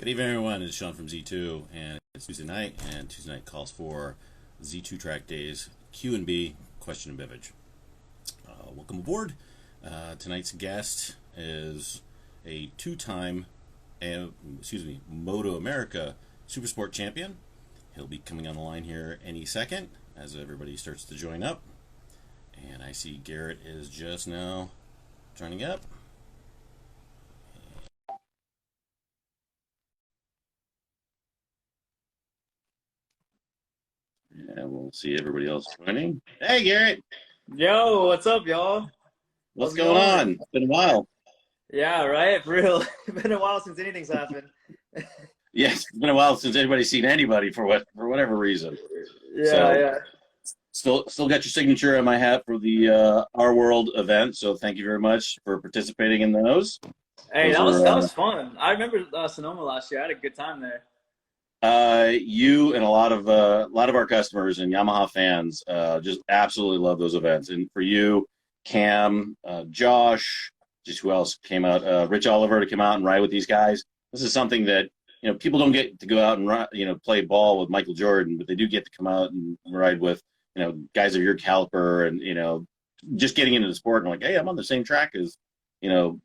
Good evening, everyone. It's Sean from Z2, and it's Tuesday night, and Tuesday night calls for Z2 track days, Q and B, question and beverage. Welcome aboard. Tonight's guest is a two-time, MotoAmerica Supersport Champion. He'll be coming on the line here any second as everybody starts to join up. And I see Garrett is just now joining up. And we'll see everybody else joining. Hey, Garrett. Yo, what's up, y'all? What's going on? It's been a while. Yeah, right? For real. It's been a while since anything's happened. Yes, it's been a while since anybody's seen anybody for whatever reason. Yeah. Still got your signature on my hat for the Our World event. So thank you very much for participating in those. Hey, that was fun. I remember Sonoma last year. I had a good time there. You and a lot of our customers and Yamaha fans just absolutely love those events. And for you, Cam, Josh, just who else came out? Rich Oliver to come out and ride with these guys. This is something that people don't get to go out and play ball with Michael Jordan, but they do get to come out and ride with guys of your caliber and just getting into the sport and like, hey, I'm on the same track as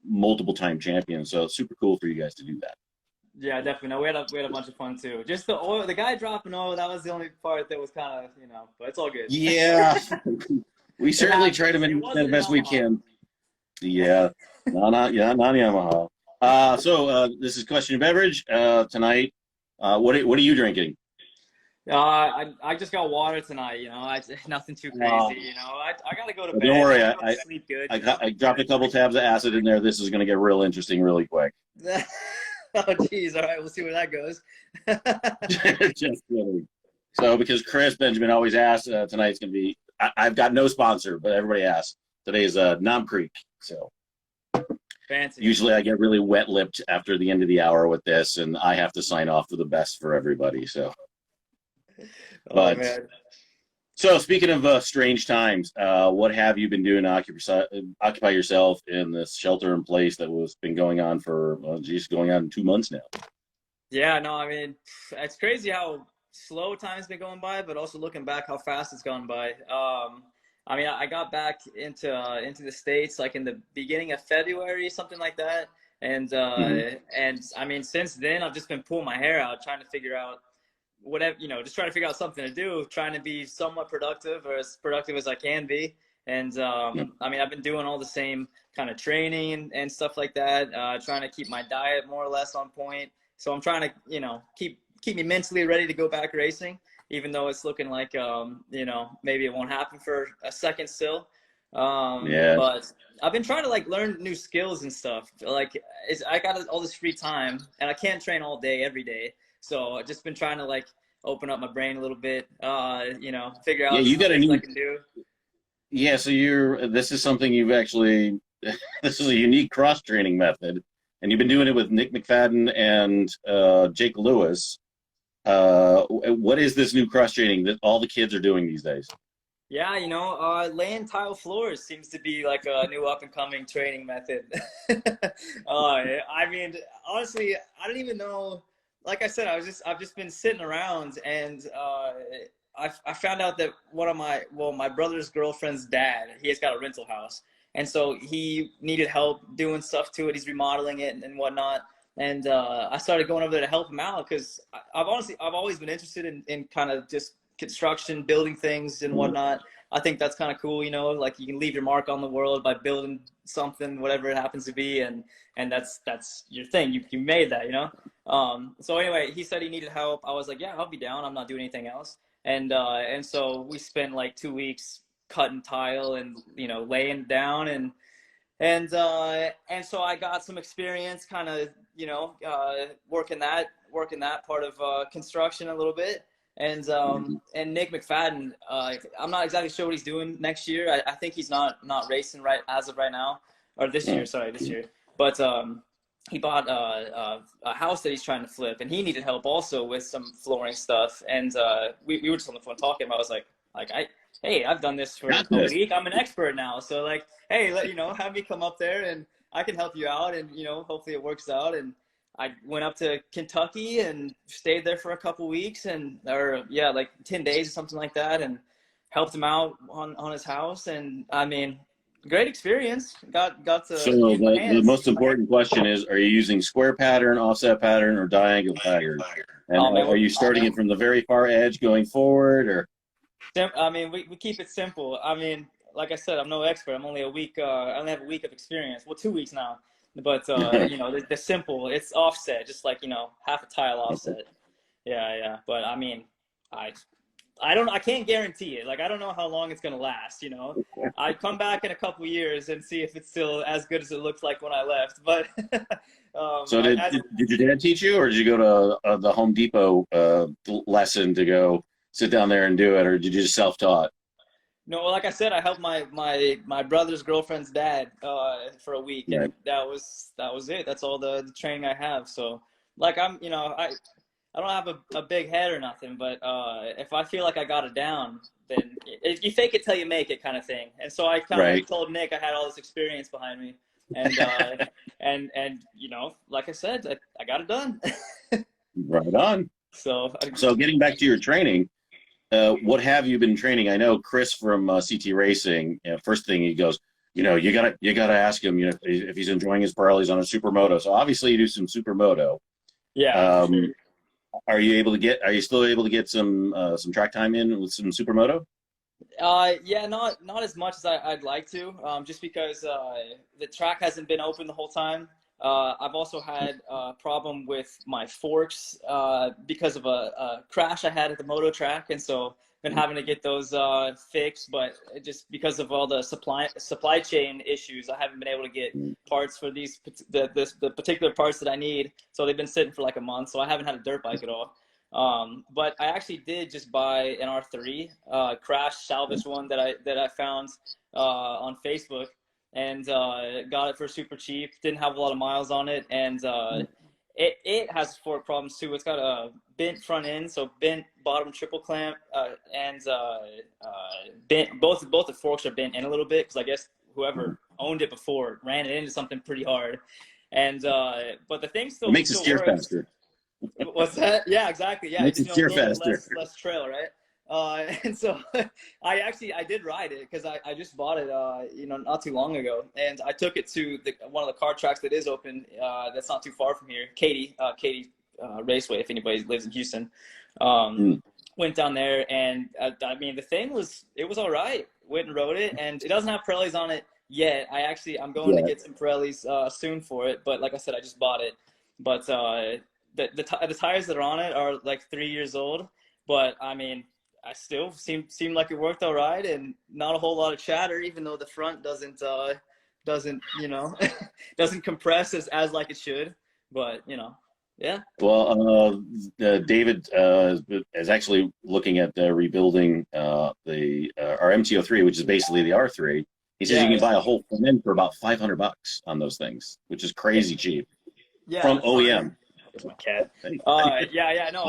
multiple time champions. So it's super cool for you guys to do that. Yeah, definitely. No, we had a bunch of fun too. Just the guy dropping oil, that was the only part that was kind of but it's all good. Yeah, we certainly try to make the best we can. Yeah, not Yamaha. So this is question and beverage tonight. What are you drinking? I just got water tonight. Nothing too crazy. I gotta go to bed. Don't worry, I sleep good. I dropped a couple tabs of acid in there. This is going to get real interesting really quick. Oh, geez. All right, we'll see where that goes. Just kidding. So, because Chris Benjamin always asks, tonight's going to be, I've got no sponsor, but everybody asks. Today is Nom Creek. So, fancy. Usually I get really wet-lipped after the end of the hour with this, and I have to sign off for the best for everybody. So, man. So speaking of strange times, what have you been doing to occupy yourself in this shelter in place that was been going on for, going on 2 months now? Yeah, no, I mean, it's crazy how slow time's been going by, but also looking back how fast it's gone by. I mean, I got back into the States like in the beginning of February, something like that. And and I mean, since then I've just been pulling my hair out, trying to figure out whatever, just trying to figure out something to do, trying to be somewhat productive or as productive as I can be. And I mean, I've been doing all the same kind of training and stuff like that, trying to keep my diet more or less on point. So I'm trying to, keep me mentally ready to go back racing, even though it's looking like, maybe it won't happen for a second still. But I've been trying to learn new skills and stuff. I got all this free time and I can't train all day, every day. So I've just been trying to open up my brain a little bit, figure out you got a new, I can do. Yeah, so this is something you've actually, this is a unique cross-training method, and you've been doing it with Nick McFadden and Jake Lewis. What is this new cross-training that all the kids are doing these days? Yeah, laying tile floors seems to be like a new up-and-coming training method. I mean, honestly, I don't even know. Like I said, I've just been sitting around, and I found out that my brother's girlfriend's dad, he has got a rental house, and so he needed help doing stuff to it. He's remodeling it and whatnot, and I started going over there to help him out because I've always been interested in kind of just construction, building things and whatnot. I think that's kind of cool, like you can leave your mark on the world by building something, whatever it happens to be, and that's your thing. You made that, So anyway, he said he needed help. I was like, yeah, I'll be down. I'm not doing anything else. And so we spent 2 weeks cutting tile and laying down and so I got some experience, kind of working that part of construction a little bit. And Nick McFadden, I'm not exactly sure what he's doing next year. I think he's not racing right as of right now, or this year. Sorry, this year. But he bought a house that he's trying to flip, and he needed help also with some flooring stuff. And we were just on the phone talking. I was like, hey, I've done this for a week. I'm an expert now. So hey, have me come up there and I can help you out, and hopefully it works out. And I went up to Kentucky and stayed there for a couple weeks like 10 days or something like that, and helped him out on his house. And I mean, great experience. Got So to use my the hands. most important question is: are you using square pattern, offset pattern, or diagonal pattern? And Oh man, are you starting it from the very far edge going forward, or? I mean, we keep it simple. I mean, like I said, I'm no expert. I'm only a week. I only have a week of experience. Well, 2 weeks now. But you know, the simple. It's offset, just like, you know, half a tile offset. Yeah, yeah. But I mean, I I can't guarantee it. Like, I don't know how long it's gonna last. You know, I come back in a couple years and see if it's still as good as it looked like when I left. But So did your dad teach you, or did you go to the Home Depot lesson to go sit down there and do it, or did you just self-taught? no, like I said, I helped my brother's girlfriend's dad for a week, Right. and that was it. That's all the training I have. So, like, I'm, you know, I don't have a big head or nothing, but if I feel like I got it down, then you fake it till you make it, kind of thing. And so I kind of Right. told Nick I had all this experience behind me, and and you know, like I said, I got it done. Right on. So So getting back to your training, what have you been training? I know Chris from CT Racing. First thing he goes, you know, you gotta ask him, you know, if he's enjoying his Pirellis on a supermoto. So obviously you do some supermoto. yeah, for sure. Um, are you still able to get some track time in with some supermoto? Yeah, not as much as I'd like to, just because the track hasn't been open the whole time. I've also had a problem with my forks because of a crash I had at the moto track, and so been having to get those fixed. But just because of all the supply chain issues, I haven't been able to get parts for the particular parts that I need. So they've been sitting for like a month. So I haven't had a dirt bike at all. But I actually did just buy an R3 crash salvage one that I found on Facebook, and got it for super cheap. Didn't have a lot of miles on it, and it has fork problems too. It's got a bent front end, so bent bottom triple clamp, and bent both the forks are bent in a little bit because I guess whoever owned it before ran it into something pretty hard. And but the thing It makes it still steer works. faster. What's that? Yeah, exactly. Yeah, Makes you it know, a steer little bit faster. less trail, right? And so I did ride it because I just bought it you know, not too long ago, and I took it to one of the car tracks that is open that's not too far from here, Katy Raceway, if anybody lives in Houston. Went down there, and I mean, the thing was, it was all right. Went and rode it, and it doesn't have Pirellis on it yet. I'm going to Yeah. get some Pirellis soon for it, but like I said, I just bought it. But the tires that are on it are like 3 years old, but I mean, I still seem like it worked all right, and not a whole lot of chatter, even though the front doesn't you know doesn't compress as like it should. But you know, yeah. Well, David is actually looking at rebuilding our MT-03, which is basically the R3. He says you Yeah, can yeah. buy a whole front end for about $500 on those things, which is crazy cheap Yeah, from that's fine. OEM. That's my cat. Hey. Yeah, no,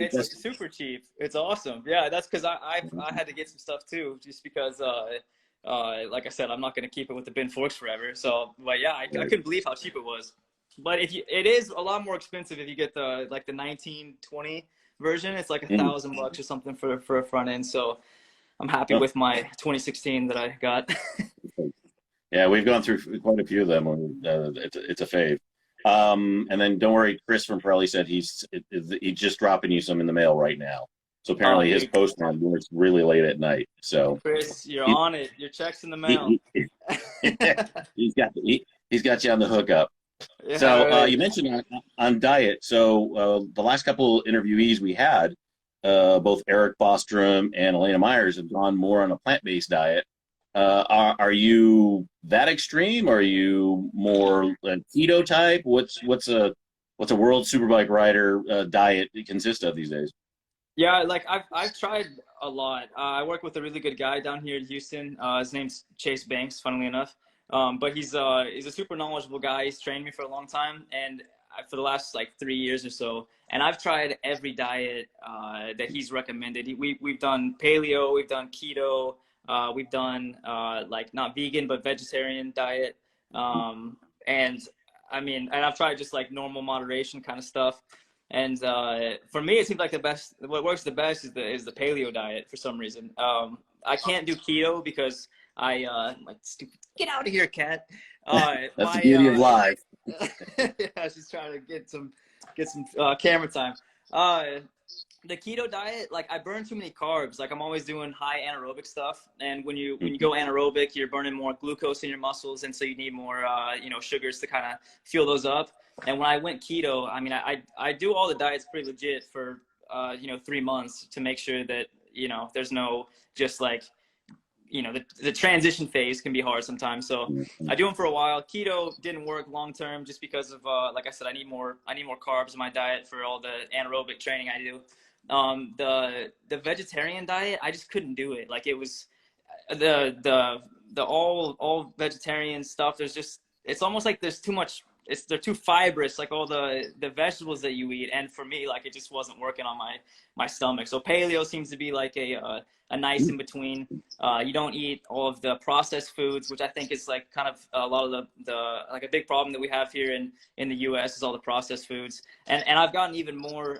it's super cheap. It's awesome. Yeah, that's because I had to get some stuff too, just because like I said, I'm not gonna keep it with the bin forks forever. So, but yeah, I couldn't believe how cheap it was. But it is a lot more expensive if you get the 1920 version. It's like $1,000 or something for a front end. So I'm happy with my 2016 that I got. Yeah, we've gone through quite a few of them. It's a fave. And then don't worry, Chris from Pirelli said he's just dropping you some in the mail right now. So apparently his postman works really late at night. So Chris, you're on it. Your check's in the mail. He's got you on the hookup. Yeah, So right. you mentioned on diet. So the last couple interviewees we had, both Eric Bostrom and Elena Myers, have gone more on a plant-based diet. Are you that extreme? Are you more keto type? What's a world superbike rider diet consist of these days? Yeah, like I've tried a lot. I work with a really good guy down here in Houston. His name's Chase Banks, funnily enough. But he's a super knowledgeable guy. He's trained me for a long time, and for the last like 3 years or so. And I've tried every diet that he's recommended. We've done paleo, we've done keto, we've done like not vegan but vegetarian diet. And I mean, and I've tried just like normal moderation kind of stuff. And for me, it seems like what works the best is the paleo diet for some reason. I can't do keto because like stupid, get out of here, cat. That's the beauty of life. Yeah, she's trying to get some camera time. The keto diet, like I burn too many carbs. Like I'm always doing high anaerobic stuff, and when you go anaerobic, you're burning more glucose in your muscles, and so you need more sugars to kind of fuel those up. And when I went keto, I mean, I do all the diets pretty legit for 3 months to make sure that there's no just like the transition phase can be hard sometimes. So I do them for a while. Keto didn't work long term just because of like I said, I need more carbs in my diet for all the anaerobic training I do. The vegetarian diet, I just couldn't do it. Like it was the all vegetarian stuff. It's almost like there's too much. They're too fibrous, like all the vegetables that you eat, and for me, like it just wasn't working on my stomach. So paleo seems to be like a nice in between. You don't eat all of the processed foods, which I think is like kind of a lot of the like a big problem that we have here in the U.S. is all the processed foods. And I've gotten even more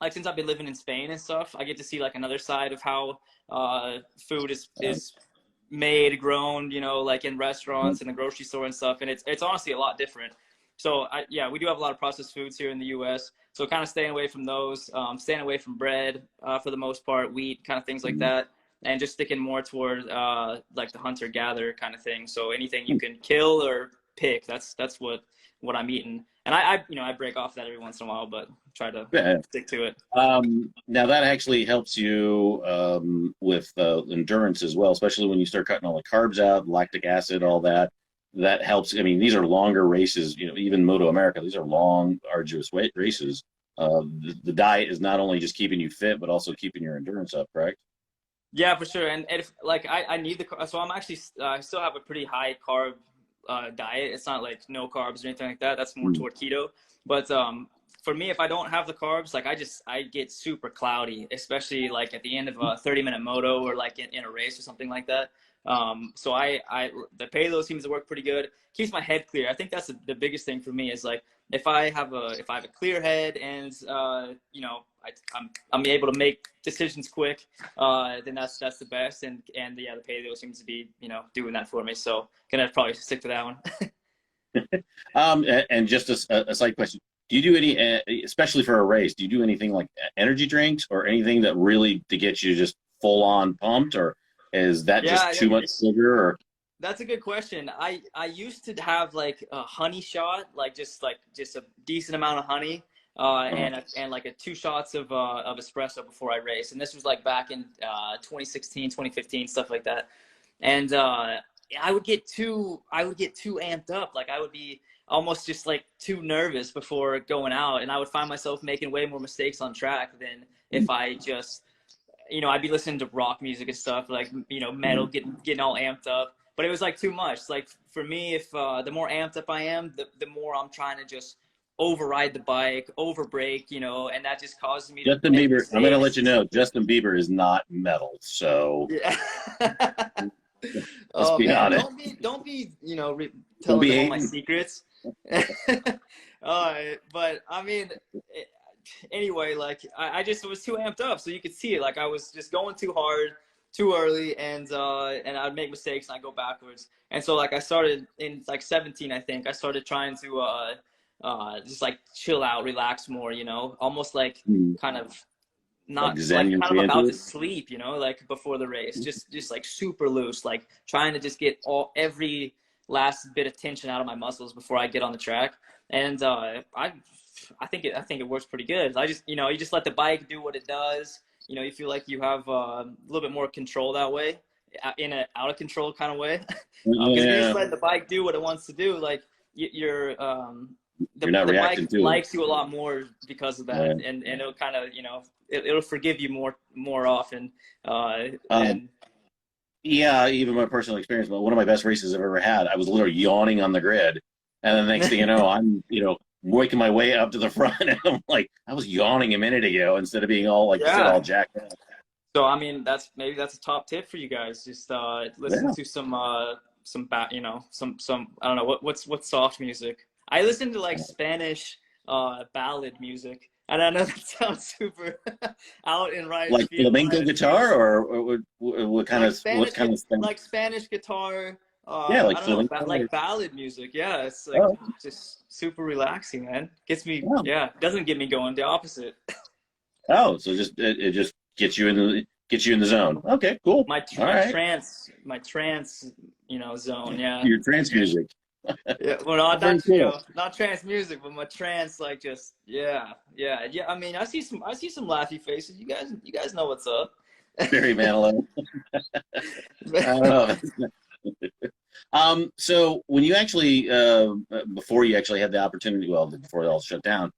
like since I've been living in Spain and stuff, I get to see like another side of how food is made, grown, like in restaurants and the grocery store and stuff. And it's honestly a lot different. So we do have a lot of processed foods here in the US. So kind of staying away from those, staying away from bread for the most part, wheat, kind of things like that. And just sticking more toward like the hunter gatherer kind of thing. So anything you can kill or pick, that's what I'm eating. And I break off that every once in a while, but try to stick to it. Now that actually helps you with endurance as well, especially when you start cutting all the carbs out, lactic acid, all that. That helps. I mean, these are longer races. Even MotoAmerica, these are long, arduous races. The diet is not only just keeping you fit, but also keeping your endurance up, correct? Yeah, for sure. And if like I need so I'm actually I still have a pretty high carb diet. It's not like no carbs or anything like that. That's more toward keto. But for me, if I don't have the carbs, like I get super cloudy, especially like at the end of a 30-minute moto or like in a race or something like that. So the paleo seems to work pretty good. Keeps my head clear. I think that's the biggest thing for me is like if I have a clear head and I'm able to make decisions quick, then that's the best. And the paleo seems to be doing that for me. So gonna probably stick to that one. And just a side question. Do you do any, especially for a race, do you do anything like energy drinks or anything that really to get you just full on pumped, or is that just too much sugar? Or that's a good question. I used to have like a honey shot, like just a decent amount of honey, and like 2 shots of espresso before I race. And this was like back in 2016, 2015, stuff like that. And I would get too amped up. Like I would be almost just like too nervous before going out, and I would find myself making way more mistakes on track than if I just I'd be listening to rock music and stuff, like metal, getting all amped up. But it was like too much. Like for me, if the more amped up I am, the more I'm trying to just override the bike, overbrake, and that just causes me Justin to Bieber, I'm gonna let you know, Justin Bieber is not metal, so yeah. Let's be honest. Don't be telling them all my secrets. But I mean, anyway, like I just was too amped up, so you could see it. Like I was just going too hard, too early, and I'd make mistakes and I'd go backwards. And so like I started in like 17, I think I started trying to just like chill out, relax more, almost like kind of not like kind of about to sleep, like before the race, just like super loose, like trying to just get every last bit of tension out of my muscles before I get on the track. And I think it works pretty good. I just you just let the bike do what it does. You feel like you have a little bit more control that way, in an out of control kind of way. Because if you just let the bike do what it wants to do, like you're not reacting to it. Likes you a lot more because of that, and it'll kind of it'll forgive you more often. Yeah, even my personal experience, but one of my best races I've ever had, I was literally yawning on the grid, and the next thing you know, I'm working my way up to the front, and I'm like, I was yawning a minute ago instead of being all all jacked up. So I mean, that's a top tip for you guys. Just listen to some I don't know what's soft music. I listen to like Spanish ballad music. And I know that sounds super out in right Like field. flamenco guitar, or what kind Like of Spanish, thing? like Spanish guitar. Yeah, I like don't know, flamenco. like ballad music. Yeah, it's like Oh, just super relaxing, man. Gets me, wow. yeah, doesn't get me going. The opposite. Oh, so just it just gets you in the zone. Okay, cool. All right. My trance, zone. Yeah. Your trance music. Yeah, well, not Very not cool. not trance music, but my trance, like just yeah. I mean, I see some laughy faces. You guys know what's up. Very Manilow. I don't know. So when you actually, before you actually had the opportunity, well, before it all shut down,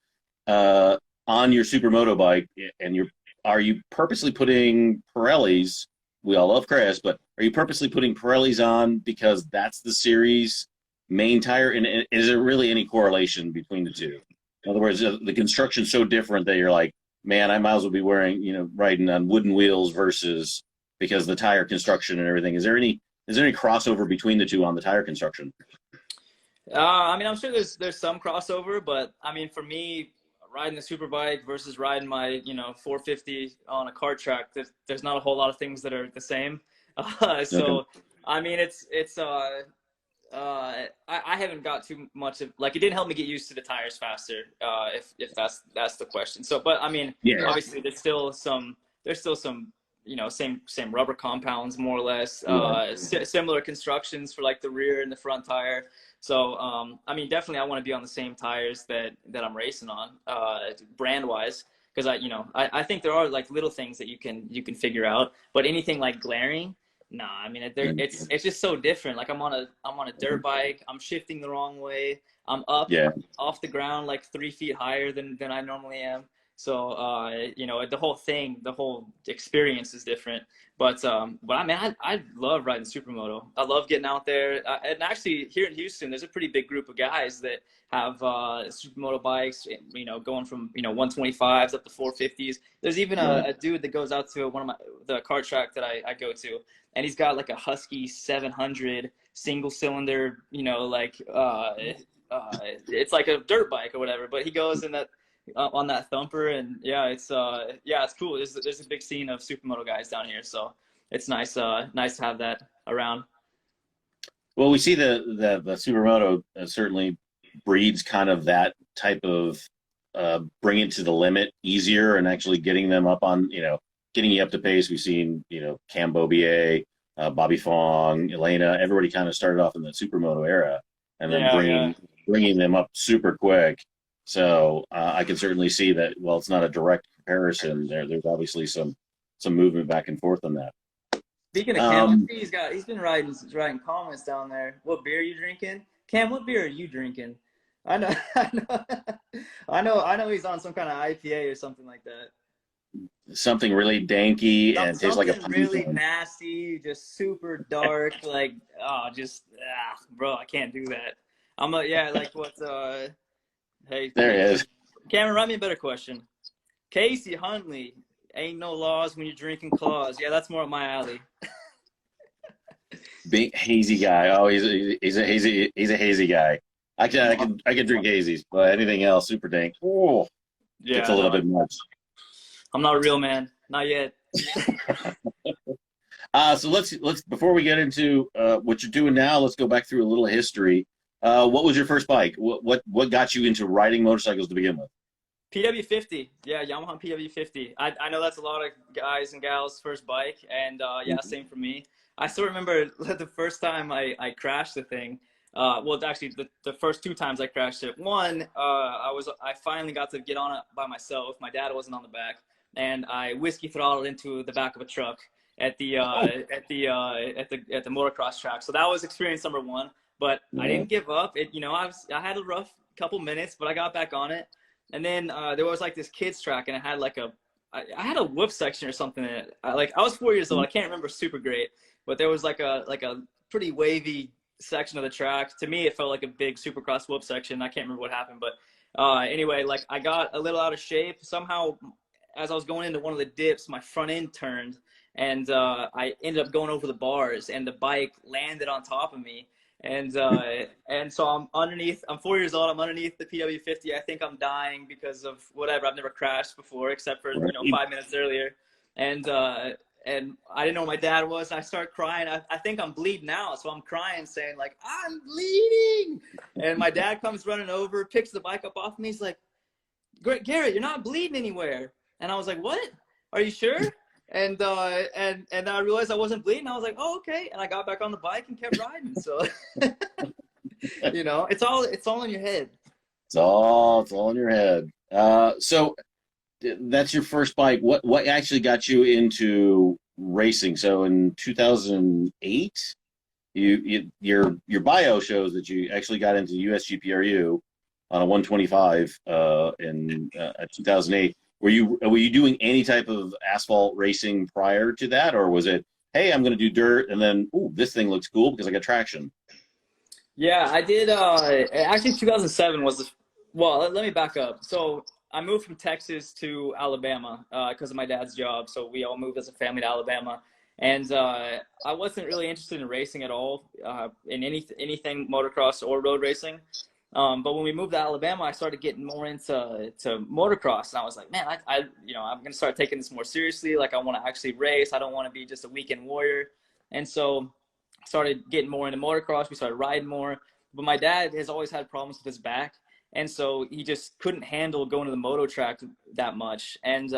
uh, on your supermoto bike, and are you purposely putting Pirellis? We all love Chris, but are you purposely putting Pirellis on because that's the series main tire? And is there really any correlation between the two? In other words, the construction's so different that you're like, man, I might as well be wearing, riding on wooden wheels versus because the tire construction and everything. Is there any crossover between the two on the tire construction? I mean, I'm sure there's some crossover, but I mean, for me, riding the superbike versus riding my 450 on a kart track, there's not a whole lot of things that are the same. Okay. So I mean, I haven't got too much of, like, it didn't help me get used to the tires faster, if that's the question. So, but I mean, Yeah. obviously there's still some same rubber compounds more or less, Yeah. similar constructions for like the rear and the front tire. So I mean, definitely I want to be on the same tires that I'm racing on, brand wise, because I think there are like little things that you can figure out, but anything like glaring. Nah, I mean it's just so different. Like I'm on a dirt bike. I'm shifting the wrong way. I'm up Yeah. off the ground like 3 feet higher than I normally am. So the whole experience is different. But I mean, I love riding supermoto. I love getting out there. And actually, here in Houston, there's a pretty big group of guys that have supermoto bikes. Going from 125s up to 450s. There's even a dude that goes out to the kart track that I go to, and he's got like a Husky 700 single cylinder. It's like a dirt bike or whatever. But he goes in that on that thumper, and it's cool. There's a big scene of supermoto guys down here, so it's nice to have that around. Well, we see the supermoto certainly breeds kind of that type of bring it to the limit easier and actually getting them up on, getting you up to pace. We've seen, Cam Bobier, Bobby Fong, Elena, everybody kind of started off in the supermoto era and then bringing them up super quick. So I can certainly see that. Well, it's not a direct comparison. There's obviously some movement back and forth on that. Speaking of Cam, he's been writing comments down there. What beer are you drinking, Cam? What beer are you drinking? I know, I know he's on some kind of IPA or something like that. Something really danky and tastes like a something really nasty, just super dark. Like, bro, I can't do that. Like what's Hey, there it is. Cameron, write me a better question. Casey Huntley, ain't no laws when you're drinking claws. Yeah, that's more up my alley. Big hazy guy. Oh, he's a hazy guy. I can drink hazies, but anything else, super dank. Oh, it's a little bit much. I'm not a real man, not yet. So let's before we get into what you're doing now, let's go back through a little history. What was your first bike? What got you into riding motorcycles to begin with? PW50, yeah, Yamaha PW50. I know that's a lot of guys and gals' first bike, and same for me. I still remember the first time I crashed the thing. Well, actually, the first 2 times I crashed it. One, I finally got to get on it by myself. My dad wasn't on the back, and I whiskey throttled into the back of a truck at the motocross track. So that was experience number 1. But I didn't give up. I had a rough couple minutes, but I got back on it. And then there was like this kids track, and it had like I had a whoop section or something in it. I was 4 years old. I can't remember super great, but there was like a pretty wavy section of the track. To me, it felt like a big supercross whoop section. I can't remember what happened, but anyway, like I got a little out of shape. Somehow, as I was going into one of the dips, my front end turned, and I ended up going over the bars, and the bike landed on top of me. And so I'm underneath. I'm 4 years old. I'm underneath the PW50. I think I'm dying because of whatever. I've never crashed before, except for Right. 5 minutes earlier. And I didn't know where my dad was. I start crying. I think I'm bleeding out, so I'm crying, saying like, I'm bleeding. And my dad comes running over, picks the bike up off me. He's like, Garrett, you're not bleeding anywhere. And I was like, what? Are you sure? And then I realized I wasn't bleeding. I was like, oh, okay. And I got back on the bike and kept riding. So, it's all in your head. It's all in your head. So that's your first bike. What actually got you into racing? So in 2008, your bio shows that you actually got into USGPRU on a 125 in 2008. Were you doing any type of asphalt racing prior to that, or was it, hey, I'm going to do dirt, and then, ooh, this thing looks cool because I got traction? Yeah, I did. Actually, 2007 was the. Well, let me back up. So I moved from Texas to Alabama because of my dad's job. So we all moved as a family to Alabama, and I wasn't really interested in racing at all in anything motocross or road racing. But when we moved to Alabama, I started getting more into motocross, and I was like, man, I'm gonna start taking this more seriously. Like, I want to actually race. I don't want to be just a weekend warrior. And so I started getting more into motocross. We started riding more. But my dad has always had problems with his back, and so he just couldn't handle going to the moto track that much. And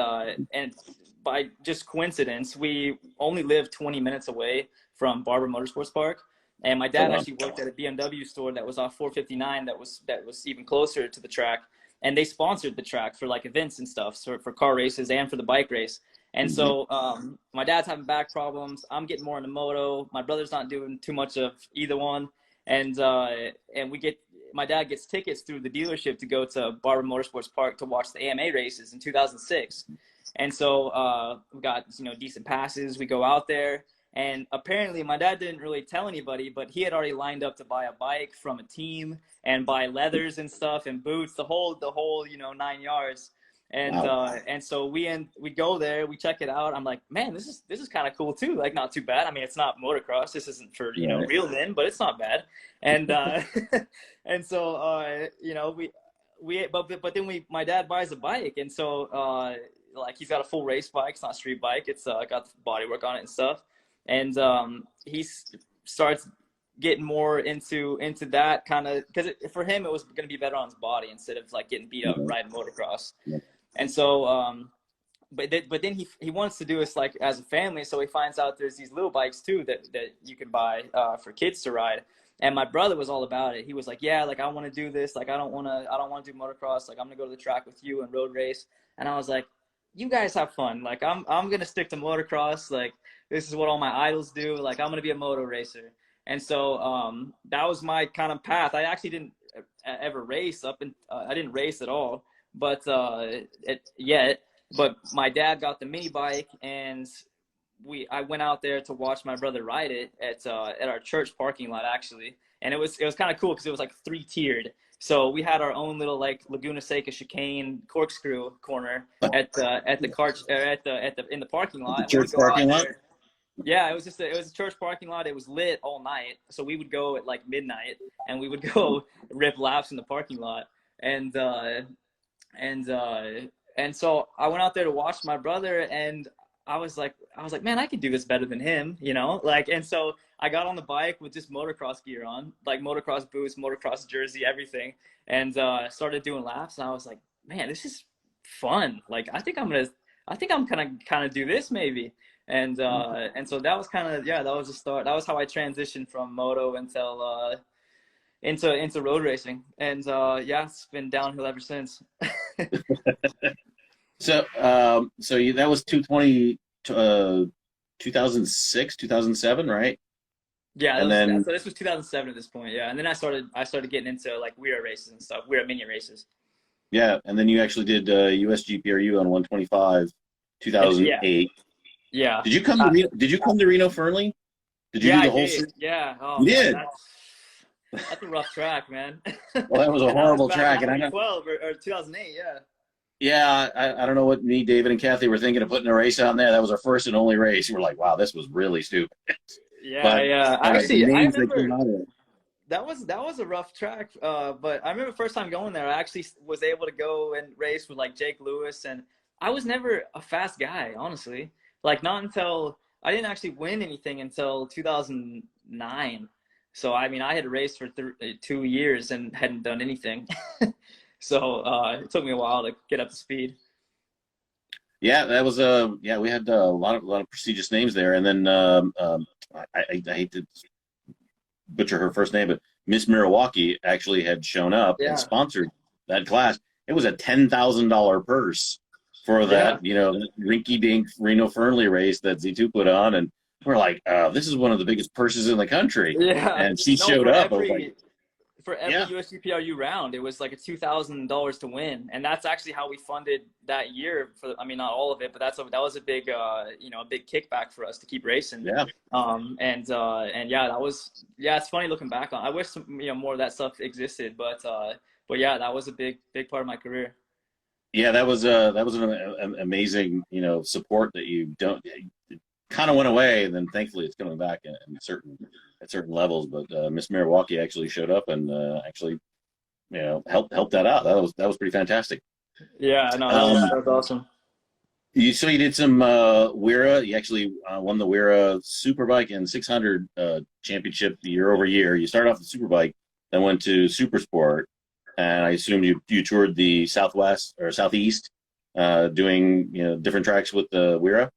by just coincidence, we only lived 20 minutes away from Barber Motorsports Park. And my dad actually worked at a BMW store that was off 459 that was even closer to the track. And they sponsored the track for like events and stuff, so for car races and for the bike race. And so my dad's having back problems. I'm getting more into moto. My brother's not doing too much of either one. And my dad gets tickets through the dealership to go to Barber Motorsports Park to watch the AMA races in 2006. And so we got, decent passes. We go out there. And apparently my dad didn't really tell anybody, but he had already lined up to buy a bike from a team and buy leathers and stuff and boots, the whole 9 yards. And Wow. and so we go there, we check it out. I'm like, man, this is kind of cool too. Like, not too bad. I mean, it's not motocross. This isn't for real men, but it's not bad. And and so but then my dad buys a bike, and so like, he's got a full race bike. It's not a street bike. It's got the bodywork on it and stuff. And he starts getting more into that kind of, because for him it was going to be better on his body instead of like getting beat up riding motocross. And so but then he wants to do this like as a family, so he finds out there's these little bikes too that you can buy for kids to ride. And my brother was all about it. He was like, yeah, like, I want to do this. Like, I don't want to do motocross. Like, I'm gonna go to the track with you and road race. And I was like, you guys have fun. Like, I'm gonna stick to motocross. Like, this is what all my idols do. Like, I'm gonna be a moto racer. And so that was my kind of path. I actually didn't ever race I didn't race at all. But but my dad got the mini bike, and I went out there to watch my brother ride it at our church parking lot, actually. And it was kind of cool because it was like 3-tiered. So we had our own little like Laguna Seca chicane corkscrew corner in the parking lot. The church parking lot? Yeah, it was a church parking lot. It was lit all night. So we would go at like midnight, and we would go rip laps in the parking lot. And so I went out there to watch my brother, and I was like, man, I could do this better than him, like. And so I got on the bike with just motocross gear on, like motocross boots, motocross jersey, everything, and started doing laps. And I was like, man, this is fun. Like, I think I'm gonna kind of do this maybe. And so that was kind of, that was the start. That was how I transitioned from moto until into road racing. And it's been downhill ever since. So that was 2006, 2007, right? Yeah, So this was 2007 at this point. Yeah, and then I started getting into like WERA races and stuff, WERA mini races. Yeah, and then you actually did USGPRU on 125, 2008. Yeah. Did you come to Reno Fernley? Did you do the whole series? Yeah. Oh, you did. That's a rough track, man. Well, that was a horrible track, and I know 2012 or 2008. Yeah. Yeah, I don't know what me, David, and Kathy were thinking of putting a race on there. That was our first and only race. We're like, wow, this was really stupid. Yeah, but, yeah. Actually, I remember. that was a rough track. But I remember first time going there, I actually was able to go and race with like Jake Lewis, and I was never a fast guy, honestly. Like not until I didn't actually win anything until 2009. So I mean, I had raced for 2 years and hadn't done anything. So it took me a while to get up to speed. Yeah, that was yeah, we had a lot of prestigious names there, and then I hate to butcher her first name, but Miss Milwaukee actually had shown up and Yeah, sponsored that class. It was a $10,000 purse for yeah, that, rinky dink Reno Fernley race that Z2 put on, and we're like, this is one of the biggest purses in the country, yeah. and she No, showed up. I was like, for every yeah, USGPRU round, it was like a $2,000 to win, and that's actually how we funded that year. For I mean, not all of it, but that was a big a big kickback for us to keep racing. yeah. And yeah, yeah, it's funny looking back on. I wish more of that stuff existed, but yeah, that was a big part of my career. Yeah, that was an amazing, support that you don't it kind of went away, and then thankfully it's coming back in certain at certain levels. But Miss Milwaukee actually showed up and actually, helped that out. That was pretty fantastic. Yeah, no, Um, that was awesome. you did some Wira. You actually won the Wira Superbike and 600 championship year over year. You started off the Superbike, then went to Supersport, and I assume you toured the Southwest or Southeast, doing different tracks with the Wira.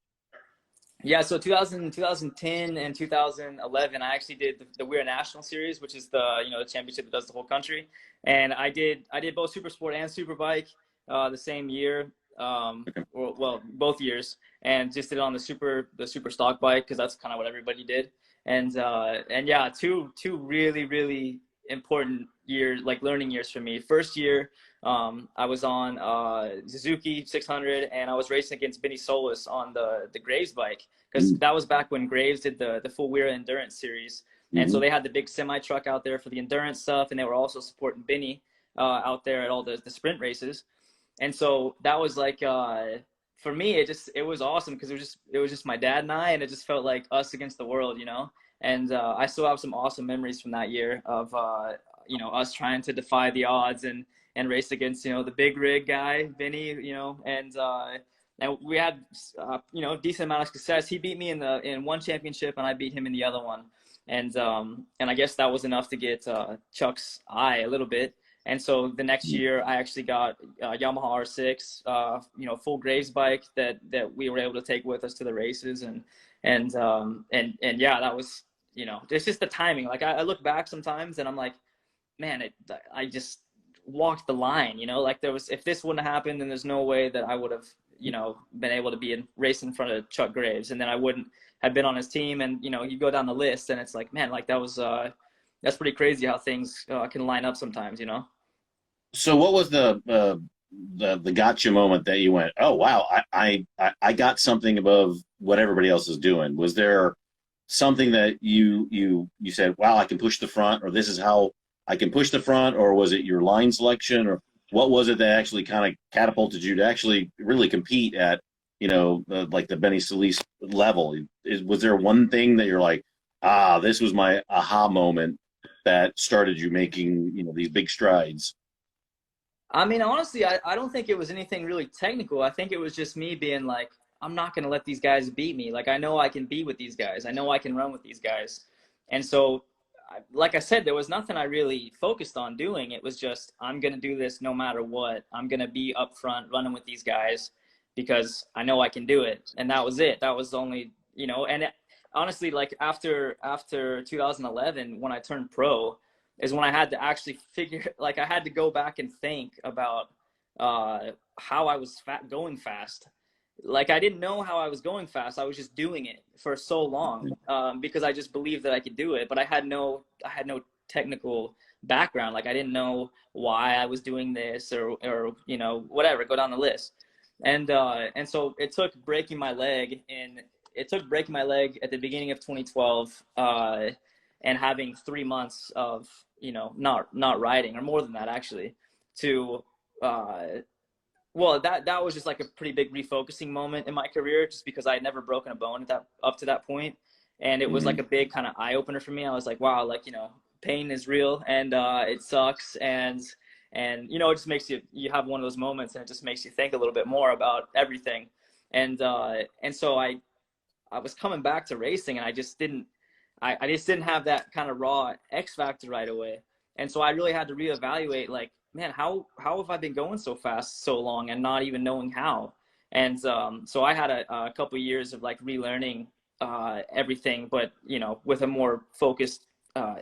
Yeah, so 2010 and 2011, I actually did the Weir National Series, which is the championship that does the whole country, and I did both Super Sport and Superbike the same year, Okay. well both years, and just did it on the super stock bike because that's kind of what everybody did, and yeah, two really important years, like learning years for me. First year, I was on Suzuki 600, and I was racing against Benny Solis on the Graves bike, because that was back when Graves did the full Weir Endurance series. And so Mm-hmm. they had the big semi truck out there for the endurance stuff, and they were also supporting Benny out there at all the sprint races. And so that was like for me, it was awesome because it was just my dad and I, and it just felt like us against the world. And I still have some awesome memories from that year of us trying to defy the odds and race against the big rig guy Vinny, and we had decent amount of success. He beat me in one championship, and I beat him in the other one, and I guess that was enough to get Chuck's eye a little bit. And so the next year, I actually got Yamaha R6, full Graves bike that we were able to take with us to the races, and yeah, that was it's just the timing. Like I look back sometimes, and I'm like, man, I just walked the line. Like if this wouldn't have happened, then there's no way that I would have been able to be in race in front of Chuck Graves, and then I wouldn't have been on his team. And you go down the list, and it's like, man, like that's pretty crazy how things can line up sometimes. So what was the gotcha moment that you went, oh wow, I got something above what everybody else is doing? Was there something that you said, wow, I can push the front, or this is how I can push the front, or was it your line selection, or what was it that actually kind of catapulted you to actually really compete at like the Benny Solis level? Was there one thing that you're like, this was my aha moment that started you making these big strides? I mean, honestly, I don't think it was anything really technical. I think it was just me being like, I'm not going to let these guys beat me. Like, I know I can be with these guys. I know I can run with these guys. And so, like I said, there was nothing I really focused on doing. It was just, I'm going to do this no matter what. I'm going to be up front running with these guys because I know I can do it. And that was it. That was the only, honestly, like after 2011, when I turned pro, is when I had to actually like I had to go back and think about how I was going fast. Like I didn't know how I was going fast. I was just doing it for so long because I just believed that I could do it. But I had no technical background. Like I didn't know why I was doing this or whatever. Go down the list. And so it took breaking my leg at the beginning of 2012. And having 3 months of not riding, or more than that actually, to well, that was just like a pretty big refocusing moment in my career, just because I had never broken a bone up to that point, and it was like a big kind of eye opener for me. I was like, wow, like pain is real, and it sucks, and you know, it just makes you have one of those moments, and it just makes you think a little bit more about everything. And so I was coming back to racing, and I just didn't have that kind of raw X factor right away. And so I really had to reevaluate, like, man, how have I been going so fast so long and not even knowing how? And so I had a couple of years of like relearning everything, but you know, with a more focused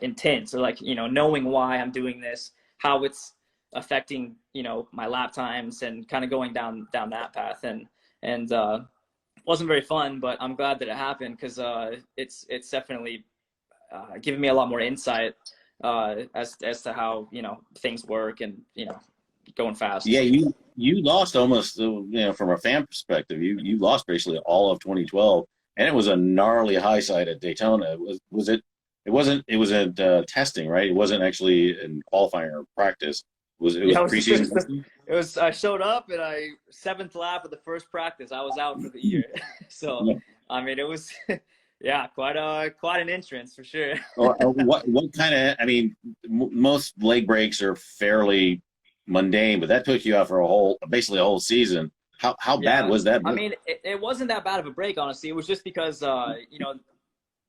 intent. So like, you know, knowing why I'm doing this, how it's affecting, you know, my lap times, and kind of going down that path. And wasn't very fun, but I'm glad that it happened, because it's definitely given me a lot more insight as to how, you know, things work, and you know, going fast. Yeah, you lost almost, you know, from a fan perspective, you lost basically all of 2012, and it was a gnarly high side at Daytona. Was it? It was at testing, right? It wasn't actually in qualifying or practice. It was preseason. It was. I showed up, and seventh lap of the first practice, I was out for the year. So Yeah. I mean, it was yeah, quite an entrance for sure. What kind of? I mean, most leg breaks are fairly mundane, but that took you out for basically a whole season. How bad was that? I mean, it wasn't that bad of a break, honestly. It was just because you know,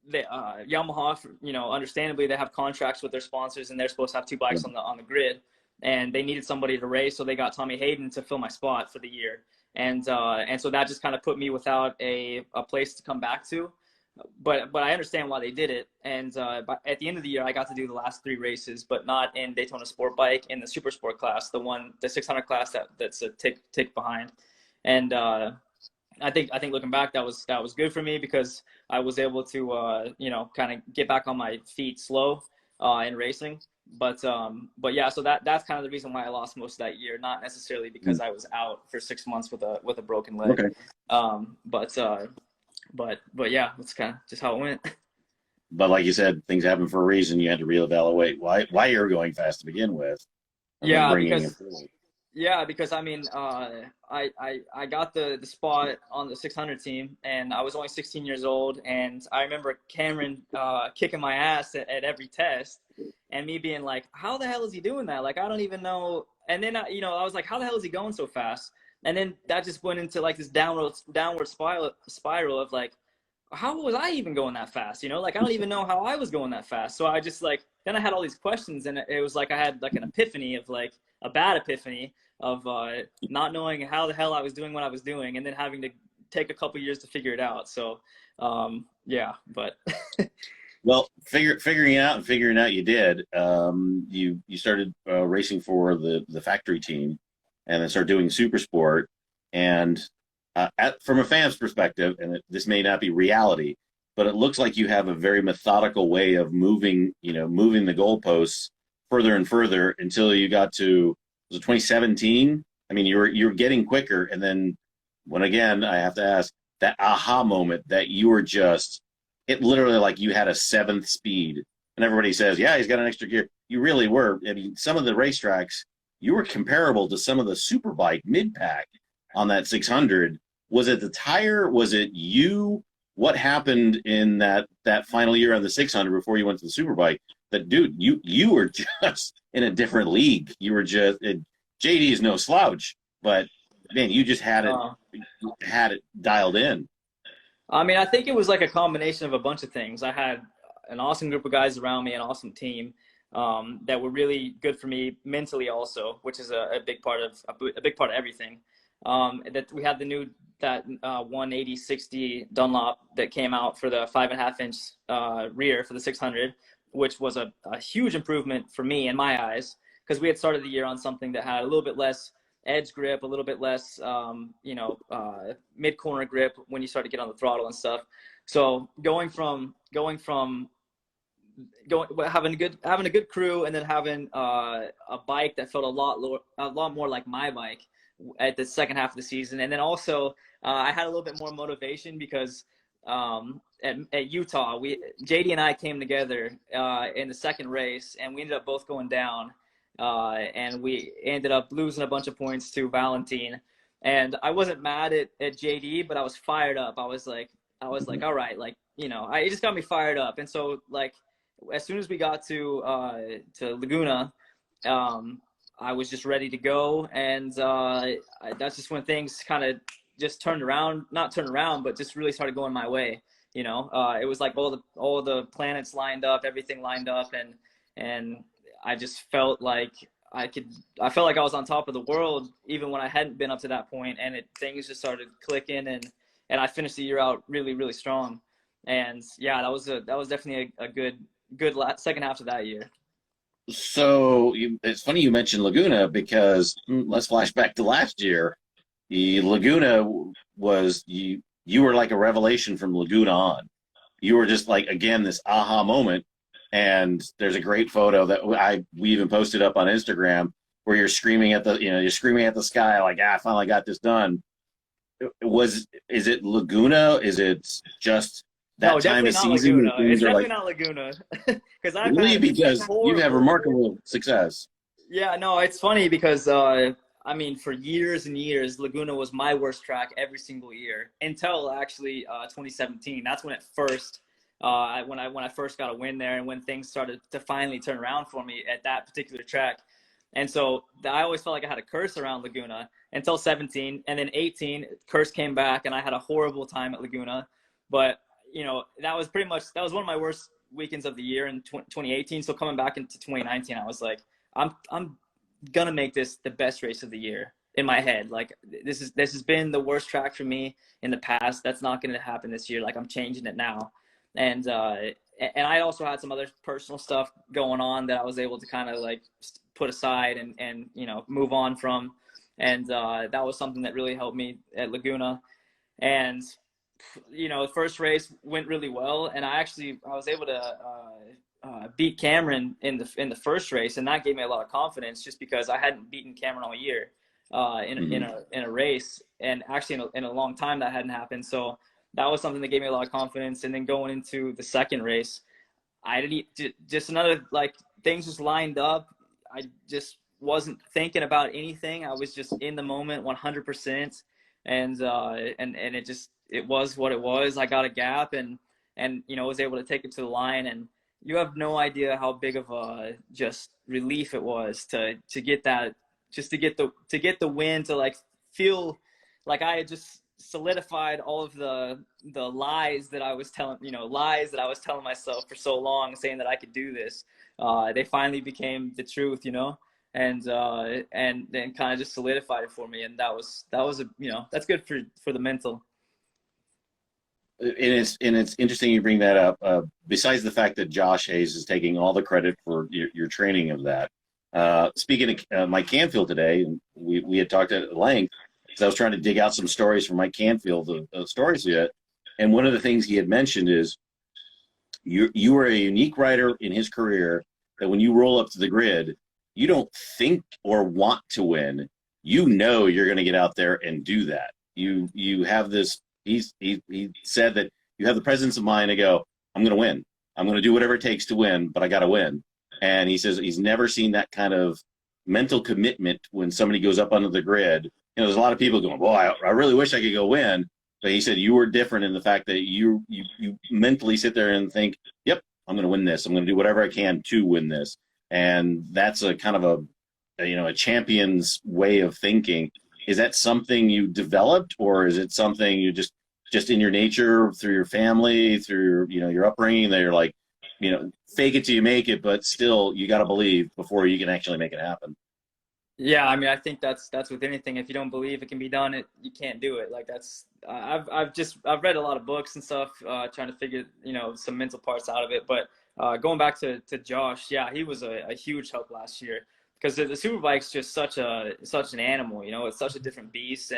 the Yamaha, you know, understandably, they have contracts with their sponsors, and they're supposed to have two bikes on the grid, and they needed somebody to race, so they got Tommy Hayden to fill my spot for the year. And so that just kind of put me without a place to come back to. But I understand why they did it. And at the end of the year, I got to do the last 3 races, but not in Daytona Sport Bike, in the Super Sport class, the 600 class that's a tick behind. And I think looking back, that was good for me, because I was able to you know, kind of get back on my feet slow in racing. But yeah, so that's kind of the reason why I lost most of that year, not necessarily because I was out for 6 months with a broken leg. Okay. But yeah, that's kind of just how it went. But like you said, things happen for a reason. You had to reevaluate why you're going fast to begin with. Yeah, because I mean, I got the spot on the 600 team, and I was only 16 years old, and I remember Cameron kicking my ass at every test, and me being like, how the hell is he doing that? Like, I don't even know. And then you know, I was like, how the hell is he going so fast? And then that just went into like this downward spiral of like, how was I even going that fast? You know, like, I don't even know how I was going that fast. So I just like, then I had all these questions, and it was like I had like an epiphany of like a bad epiphany of not knowing how the hell I was doing what I was doing, and then having to take a couple years to figure it out. So yeah, but well, figuring it out you did. You started racing for the factory team, and then started doing super sport. And from a fan's perspective, and this may not be reality, but it looks like you have a very methodical way of moving the goalposts further and further until you got to, was it 2017? I mean, you're getting quicker, and then when again I have to ask, that aha moment that you were just, it literally like you had a 7th speed, and everybody says, yeah, he's got an extra gear. You really were. I mean, some of the racetracks, you were comparable to some of the superbike mid-pack on that 600. Was it the tire? Was it you? What happened in that final year on the 600 before you went to the superbike? That dude, you were just in a different league. You were just JD is no slouch, but man, you just had it dialed in. I mean, I think it was like a combination of a bunch of things. I had an awesome group of guys around me, an awesome team that were really good for me mentally, also, which is a big part of everything. That we had that 180/60 Dunlop that came out for the 5.5-inch rear for the 600, which was a huge improvement for me in my eyes, because we had started the year on something that had a little bit less edge grip, a little bit less mid corner grip when you start to get on the throttle and stuff. So having a good crew, and then having a bike that felt a lot more like my bike at the second half of the season. And then also I had a little bit more motivation, because at Utah, JD and I came together in the second race, and we ended up both going down, and we ended up losing a bunch of points to Valentine. And I wasn't mad at JD, but I was fired up. I was like, all right, like, you know, it just got me fired up. And so like, as soon as we got to Laguna, I was just ready to go, and that's just when things kind of just turned around, not turned around, but just really started going my way. You know, it was like all the planets lined up, everything lined up, and I just felt like I felt like I was on top of the world even when I hadn't been up to that point, and things just started clicking, and I finished the year out really, really strong. And yeah, that was definitely a good second half of that year. So it's funny you mentioned Laguna because let's flash back to last year. The Laguna was you were like a revelation from Laguna on. You were just like again this aha moment, and there's a great photo that we even posted up on Instagram where you're screaming at the sky like I finally got this done. Is it Laguna? Is it just that No, time definitely of not season? Laguna. It's definitely not Laguna. Because I've Really, had because you've had horrible. remarkable success. Yeah, no, it's funny because I mean, for years and years, Laguna was my worst track every single year until actually 2017. That's when it first when I first got a win there, and when things started to finally turn around for me at that particular track. And so I always felt like I had a curse around Laguna until 17, and then 18, curse came back, and I had a horrible time at Laguna. But you know, that was one of my worst weekends of the year in 2018. So coming back into 2019, I was like, I'm gonna make this the best race of the year in my head. Like this has been the worst track for me in the past. That's not gonna happen this year. Like I'm changing it now. And I also had some other personal stuff going on that I was able to kind of like put aside and you know, move on from. And that was something that really helped me at Laguna. And you know, the first race went really well, and I was able to beat Cameron in the first race, and that gave me a lot of confidence just because I hadn't beaten Cameron all year in a race, and actually in a long time that hadn't happened. So that was something that gave me a lot of confidence. And then going into the second race, I didn't just another like things just lined up. I just wasn't thinking about anything. I was just in the moment 100%, and it was what it was. I got a gap and you know, was able to take it to the line, and you have no idea how big of a just relief it was to get that, just to get the win, to like feel like I had just solidified all of the lies that I was telling myself for so long, saying that I could do this. They finally became the truth, you know, and then kind of just solidified it for me. And that was a, you know, that's good for the mental. And it's interesting you bring that up. Besides the fact that Josh Hayes is taking all the credit for your training of that. Speaking of Mike Canfield today, and we had talked at length, because I was trying to dig out some stories from Mike Canfield, stories yet. And one of the things he had mentioned is you were a unique rider in his career that when you roll up to the grid, you don't think or want to win. You know you're going to get out there and do that. You have this. He said that you have the presence of mind to go, I'm going to win. I'm going to do whatever it takes to win, but I got to win. And he says he's never seen that kind of mental commitment when somebody goes up onto the grid. You know, there's a lot of people going, boy, I really wish I could go win. But he said you were different in the fact that you mentally sit there and think, yep, I'm going to win this. I'm going to do whatever I can to win this. And that's a kind of a champion's way of thinking. Is that something you developed, or is it something you just in your nature, through your family, through your upbringing, that you're like, fake it till you make it, but still you got to believe before you can actually make it happen? Yeah, I mean, I think that's with anything. If you don't believe it can be done, you can't do it. Like that's I've read a lot of books and stuff, trying to figure some mental parts out of it. But going back to Josh, yeah, he was a huge help last year, because the Superbike's just such an animal. It's such a different beast,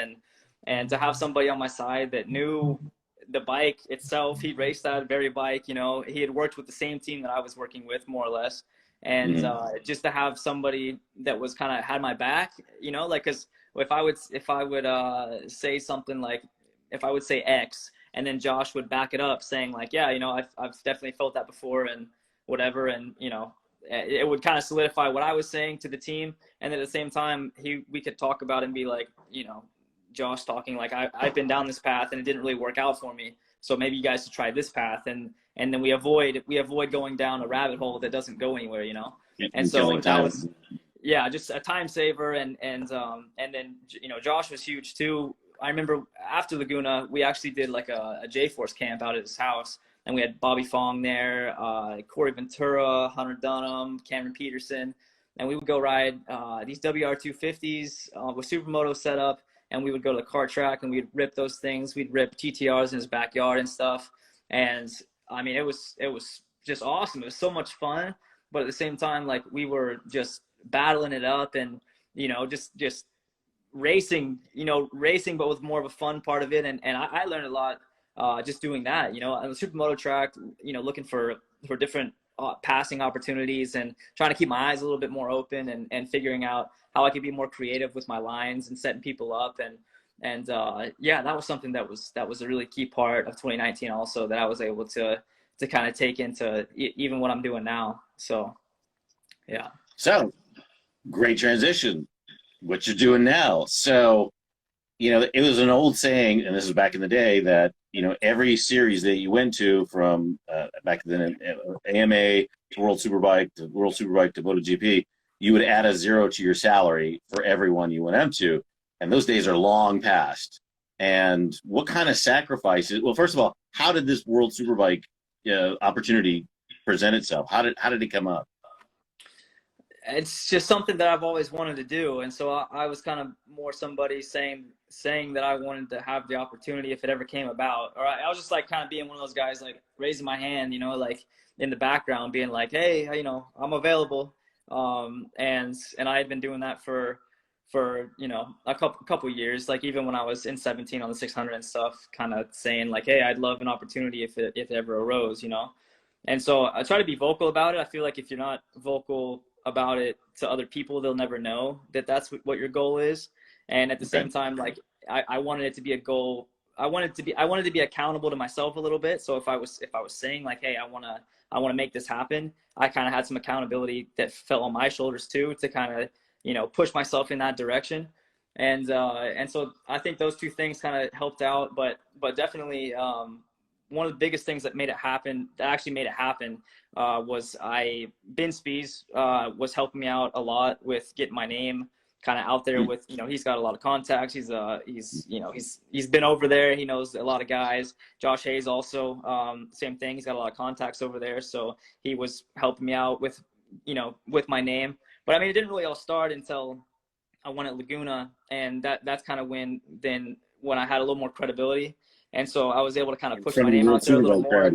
and to have somebody on my side that knew the bike itself, he raced that very bike. He had worked with the same team that I was working with, more or less. And just to have somebody that was kind of had my back, like, because if I would say something like, if I would say X, and then Josh would back it up saying like, yeah, I've definitely felt that before and whatever, and it would kind of solidify what I was saying to the team. And at the same time, we could talk about it and be like, Josh talking like, I've been down this path and it didn't really work out for me. So maybe you guys should try this path. And then we avoid going down a rabbit hole that doesn't go anywhere, you know? And And so killing that time. was, yeah, just a time saver. And then, you know, Josh was huge too. I remember after Laguna, we actually did like a J-Force camp out at his house. And we had Bobby Fong there, Corey Ventura, Hunter Dunham, Cameron Peterson. And we would go ride these WR250s with Supermoto setup. And we would go to the kart track and we'd rip those things. We'd rip TTRs in his backyard and stuff. And I mean, it was just awesome. It was so much fun. But at the same time, like we were just battling it up and, you know, just racing, but with more of a fun part of it. And I learned a lot just doing that, you know, on the Supermoto track, you know, looking for different passing opportunities and trying to keep my eyes a little bit more open and figuring out how I could be more creative with my lines and setting people up. And yeah, that was something that was a really key part of 2019 also, that I was able to kind of take into even what I'm doing now. So, yeah. So great transition. What you're doing now. So, you know, it was an old saying, and this is back in the day, that, you know, every series that you went to from back then, AMA to World Superbike to MotoGP, you would add a zero to your salary for everyone you went into. And those days are long past. And what kind of sacrifices? Well, first of all, how did this World Superbike opportunity present itself? How did it come up? It's just something that I've always wanted to do. And so I was kind of more somebody saying that I wanted to have the opportunity if it ever came about. Or I was just like kind of being one of those guys, like raising my hand, you know, like in the background being like, hey, you know, I'm available. And I had been doing that for, you know, a couple years, like even when I was in 17 on the 600 and stuff, kind of saying like, hey, I'd love an opportunity if it ever arose, you know? And so I try to be vocal about it. I feel like if you're not vocal about it to other people, they'll never know that that's what your goal is. And at the same time, like I wanted it to be a goal. I wanted to be accountable to myself a little bit. So if I was saying like, hey, I want to make this happen, I kind of had some accountability that fell on my shoulders too, to kind of, you know, push myself in that direction. And so I think those two things kind of helped out, but definitely, one of the biggest things that actually made it happen, was Ben Spies was helping me out a lot with getting my name kind of out there with, you know, he's got a lot of contacts. He's been over there. He knows a lot of guys. Josh Hayes also, same thing. He's got a lot of contacts over there. So he was helping me out with, you know, with my name. But I mean, it didn't really all start until I won at Laguna, and that's kind of when I had a little more credibility. And so I was able to kind of push my name out there a little more.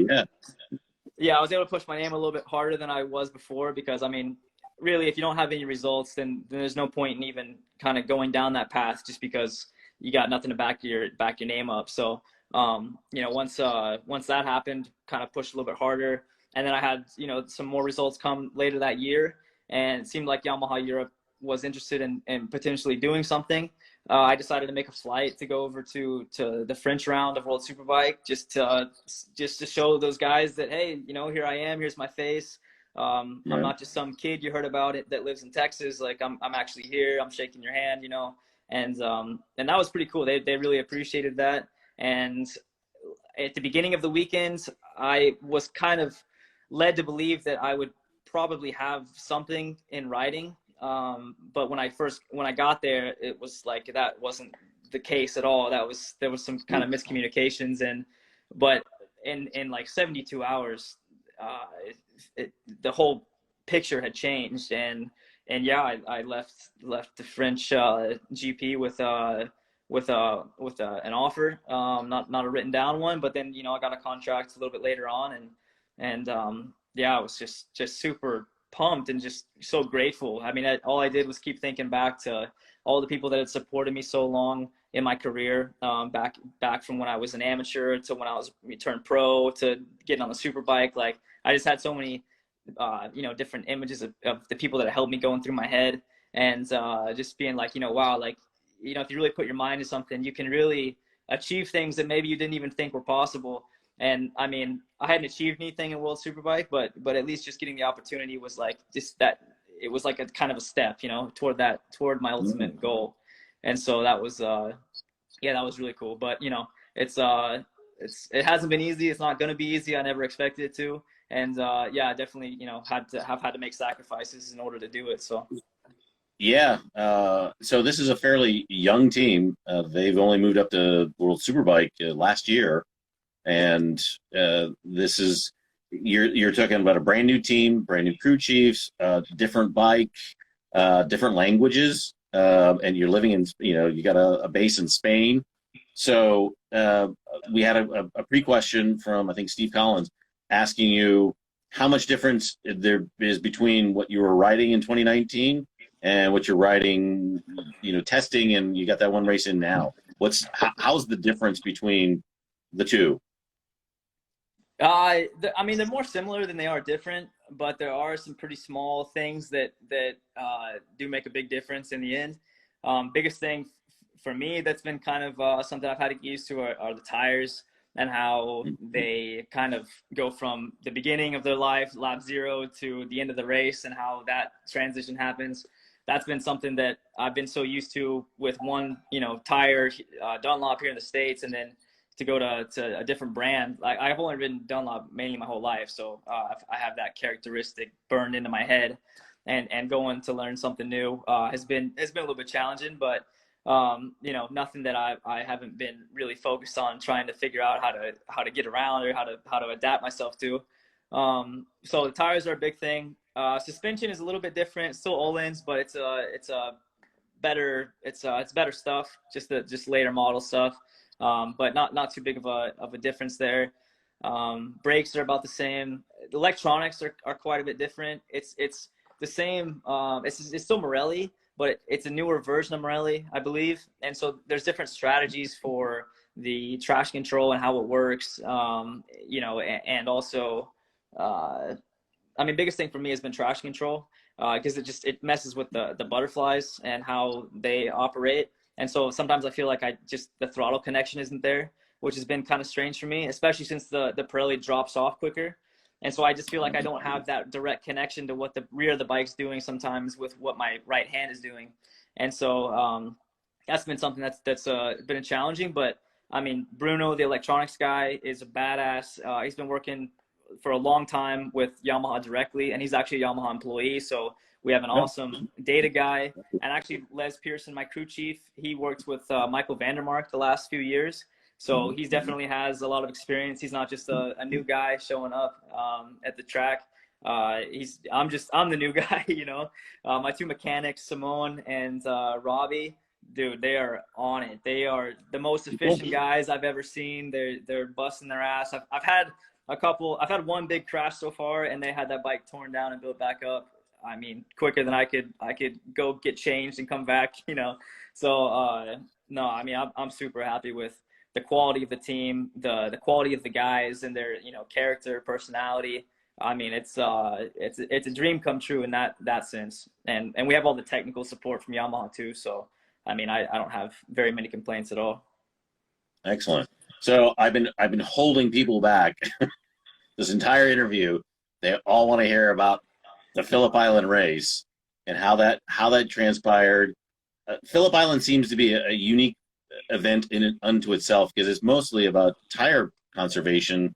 Yeah, I was able to push my name a little bit harder than I was before, because I mean, really, if you don't have any results, then there's no point in even kind of going down that path, just because you got nothing to back your name up. So, you know, once that happened, kind of pushed a little bit harder, and then I had, you know, some more results come later that year, and it seemed like Yamaha Europe was interested in potentially doing something. I decided to make a flight to go over to the French round of World Superbike, just to show those guys that, hey, you know, here I am, here's my face. I'm not just some kid you heard about it that lives in Texas. Like I'm actually here. I'm shaking your hand, you know, and that was pretty cool. They really appreciated that. And at the beginning of the weekend, I was kind of led to believe that I would probably have something in writing. But when I got there, it was like, that wasn't the case at all. There was some kind of miscommunications, but in like 72 hours, the whole picture had changed. And yeah, I left the French GP with an offer, not a written down one, but then, you know, I got a contract a little bit later on, and yeah, I was just super pumped and just so grateful. I mean, all I did was keep thinking back to all the people that had supported me so long in my career, back from when I was an amateur to when I turned pro to getting on the Superbike. Like, I just had so many, you know, different images of the people that helped me going through my head, and just being like, you know, wow, like, you know, if you really put your mind to something, you can really achieve things that maybe you didn't even think were possible. And I mean, I hadn't achieved anything in World Superbike, but at least just getting the opportunity was like, just that, it was like a kind of a step, you know, toward my ultimate goal. And so that was, yeah, that was really cool. But, you know, it's, it hasn't been easy. It's not going to be easy. I never expected it to. And yeah, definitely, you know, had to make sacrifices in order to do it. So Yeah. So this is a fairly young team. They've only moved up to World Superbike last year, and this is you're talking about a brand new team, brand new crew chiefs, different bike, different languages, and you're living in, you know, you got a base in Spain. So we had a pre-question from, I think, Steve Collins asking you how much difference there is between what you were riding in 2019 and what you're riding, you know, testing, and you got that one race in now. How's the difference between the two? I mean, they're more similar than they are different, but there are some pretty small things that do make a big difference in the end. Biggest thing for me that's been kind of something I've had to get used to are the tires, and how they kind of go from the beginning of their life, lap 0, to the end of the race, and how that transition happens. That's been something that I've been so used to with one, you know, tire, Dunlop here in the States, and then to go to a different brand. Like, I've only ridden Dunlop mainly my whole life, so I have that characteristic burned into my head, and going to learn something new has been a little bit challenging, but you know, nothing that I haven't been really focused on trying to figure out how to get around, or how to adapt myself to. So the tires are a big thing. Suspension is a little bit different, still Öhlins, but it's better stuff, just later model stuff. But not too big of a difference there. Brakes are about the same. The electronics are quite a bit different. It's the same. It's still Morelli, but it's a newer version of Morelli, I believe. And so there's different strategies for the traction control and how it works. You know, and also, I mean, biggest thing for me has been traction control, because it messes with the butterflies and how they operate. And so sometimes I feel like the throttle connection isn't there, which has been kind of strange for me, especially since the Pirelli drops off quicker. And so I just feel like I don't have that direct connection to what the rear of the bike's doing sometimes with what my right hand is doing. And so that's been something that's been challenging. But I mean, Bruno, the electronics guy, is a badass. He's been working for a long time with Yamaha directly, and he's actually a Yamaha employee. So we have an awesome data guy. And actually, Les Pearson, my crew chief, he worked with Michael Vandermark the last few years. So he definitely has a lot of experience. He's not just a new guy showing up at the track. I'm the new guy, you know. My two mechanics, Simone and Robbie, dude, they are on it. They are the most efficient guys I've ever seen. They're busting their ass. I've had one big crash so far, and they had that bike torn down and built back up. I mean, quicker than I could go get changed and come back, you know. So no, I mean, I'm super happy with the quality of the team, the quality of the guys, and their, you know, character, personality. I mean, it's a dream come true in that sense. And we have all the technical support from Yamaha too. So I mean, I don't have very many complaints at all. Excellent. So I've been holding people back this entire interview. They all want to hear about the Phillip Island race and how that transpired. Phillip Island seems to be a unique event unto itself, because it's mostly about tire conservation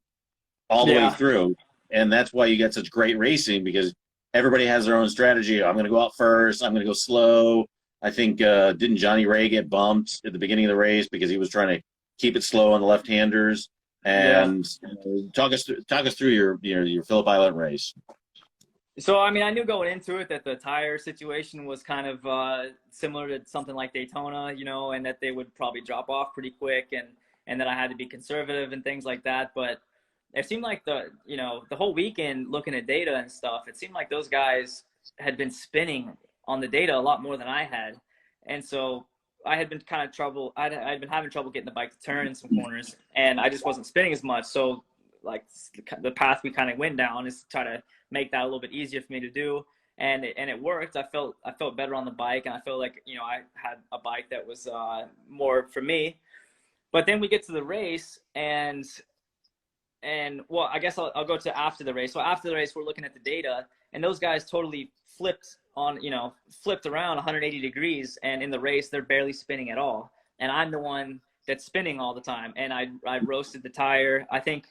all the way through, and that's why you get such great racing, because everybody has their own strategy. I'm going to go out first. I'm going to go slow. I think didn't Johnny Ray get bumped at the beginning of the race because he was trying to keep it slow on the left-handers? And talk us through your Phillip Island race. So, I mean, I knew going into it that the tire situation was kind of similar to something like Daytona, you know, and that they would probably drop off pretty quick, and that I had to be conservative and things like that. But it seemed like the whole weekend, looking at data and stuff, it seemed like those guys had been spinning on the data a lot more than I had. And so I had been I'd been having trouble getting the bike to turn in some corners, and I just wasn't spinning as much. So like the path we kind of went down is to try to make that a little bit easier for me to do, and it worked. I felt better on the bike, and I felt like, you know, I had a bike that was more for me. But then we get to the race, and well, I guess I'll go to after the race. So after the race, we're looking at the data, and those guys totally flipped around 180 degrees, and in the race they're barely spinning at all, and I'm the one that's spinning all the time, and I roasted the tire. I think